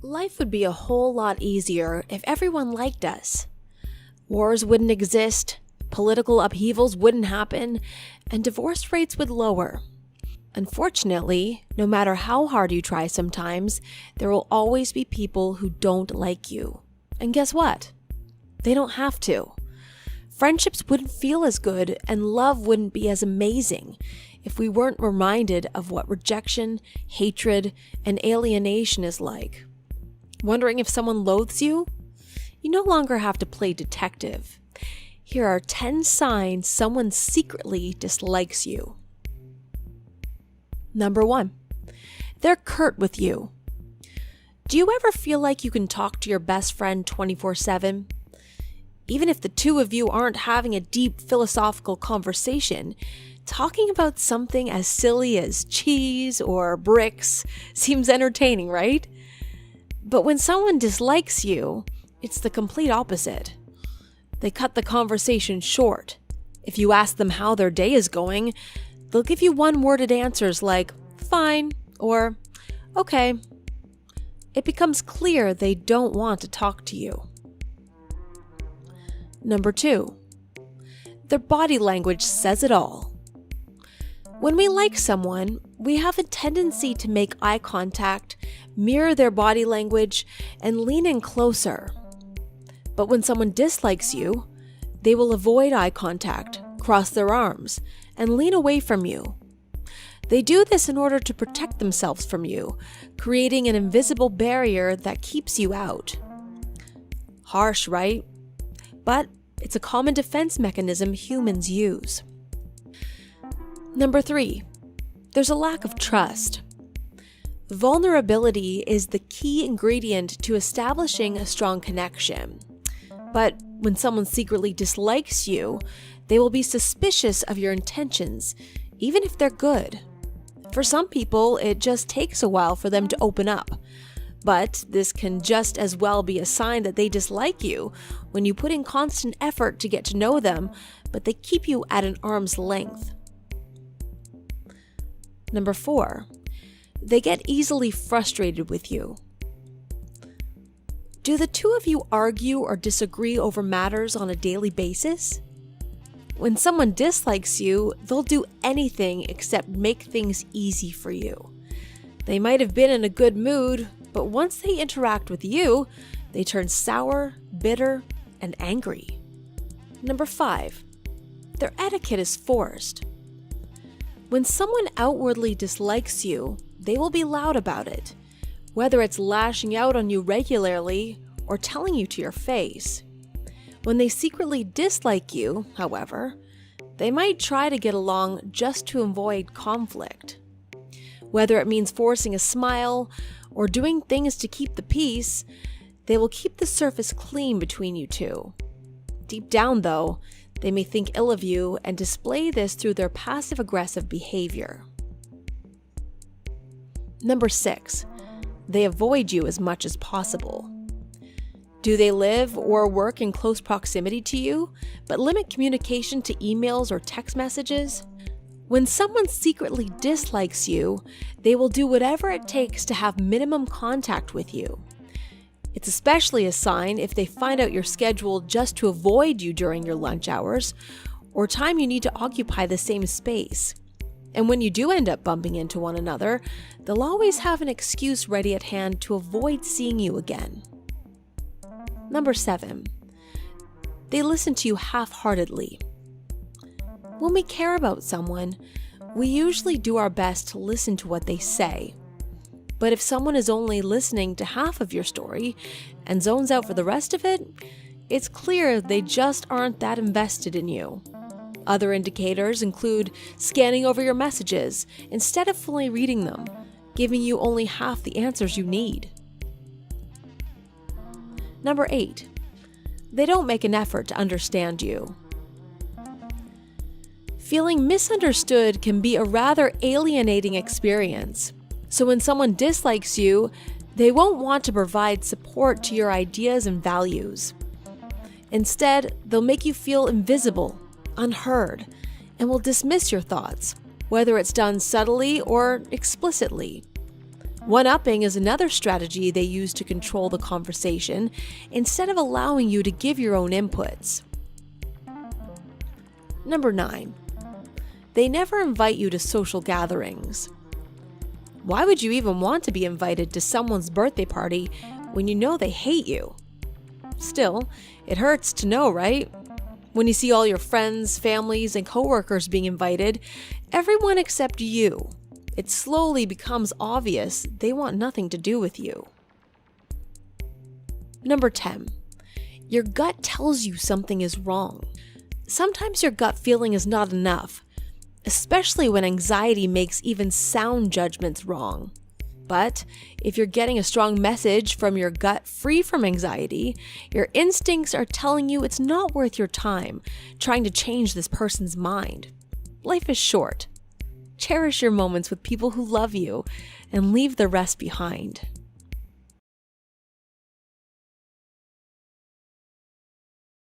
Life would be a whole lot easier if everyone liked us. Wars wouldn't exist, political upheavals wouldn't happen, and divorce rates would lower. Unfortunately, no matter how hard you try sometimes, there will always be people who don't like you. And guess what? They don't have to. Friendships wouldn't feel as good and love wouldn't be as amazing if we weren't reminded of what rejection, hatred, and alienation is like. Wondering if someone loathes you? You no longer have to play detective. Here are 10 signs someone secretly dislikes you. Number 1, they're curt with you. Do you ever feel like you can talk to your best friend 24/7? Even if the two of you aren't having a deep philosophical conversation, talking about something as silly as cheese or bricks seems entertaining, right? But when someone dislikes you, it's the complete opposite. They cut the conversation short. If you ask them how their day is going, they'll give you one-worded answers like, fine, or okay. It becomes clear they don't want to talk to you. Number 2, their body language says it all. When we like someone, we have a tendency to make eye contact, mirror their body language, and lean in closer. But when someone dislikes you, they will avoid eye contact, cross their arms, and lean away from you. They do this in order to protect themselves from you, creating an invisible barrier that keeps you out. Harsh, right? But it's a common defense mechanism humans use. Number 3, there's a lack of trust. Vulnerability is the key ingredient to establishing a strong connection. But when someone secretly dislikes you, they will be suspicious of your intentions, even if they're good. For some people, it just takes a while for them to open up. But this can just as well be a sign that they dislike you when you put in constant effort to get to know them, but they keep you at an arm's length. Number 4, they get easily frustrated with you. Do the two of you argue or disagree over matters on a daily basis? When someone dislikes you, they'll do anything except make things easy for you. They might have been in a good mood, but once they interact with you, they turn sour, bitter, and angry. Number 5, their etiquette is forced. When someone outwardly dislikes you, they will be loud about it, whether it's lashing out on you regularly or telling you to your face. When they secretly dislike you, however, they might try to get along just to avoid conflict. Whether it means forcing a smile or doing things to keep the peace, they will keep the surface clean between you two. Deep down, though, they may think ill of you and display this through their passive-aggressive behavior. Number 6, they avoid you as much as possible. Do they live or work in close proximity to you, but limit communication to emails or text messages? When someone secretly dislikes you, they will do whatever it takes to have minimum contact with you. It's especially a sign if they find out your schedule just to avoid you during your lunch hours or time you need to occupy the same space. And when you do end up bumping into one another, they'll always have an excuse ready at hand to avoid seeing you again. Number 7, they listen to you half-heartedly. When we care about someone, we usually do our best to listen to what they say. But if someone is only listening to half of your story and zones out for the rest of it, it's clear they just aren't that invested in you. Other indicators include scanning over your messages instead of fully reading them, giving you only half the answers you need. Number 8, they don't make an effort to understand you. Feeling misunderstood can be a rather alienating experience. So when someone dislikes you, they won't want to provide support to your ideas and values. Instead, they'll make you feel invisible, unheard, and will dismiss your thoughts, whether it's done subtly or explicitly. One-upping is another strategy they use to control the conversation instead of allowing you to give your own inputs. Number 9. They never invite you to social gatherings. Why would you even want to be invited to someone's birthday party when you know they hate you? Still, it hurts to know, right? When you see all your friends, families, and coworkers being invited, everyone except you, it slowly becomes obvious they want nothing to do with you. Number 10. Your gut tells you something is wrong. Sometimes your gut feeling is not enough, especially when anxiety makes even sound judgments wrong. But if you're getting a strong message from your gut free from anxiety, your instincts are telling you it's not worth your time trying to change this person's mind. Life is short. Cherish your moments with people who love you and leave the rest behind.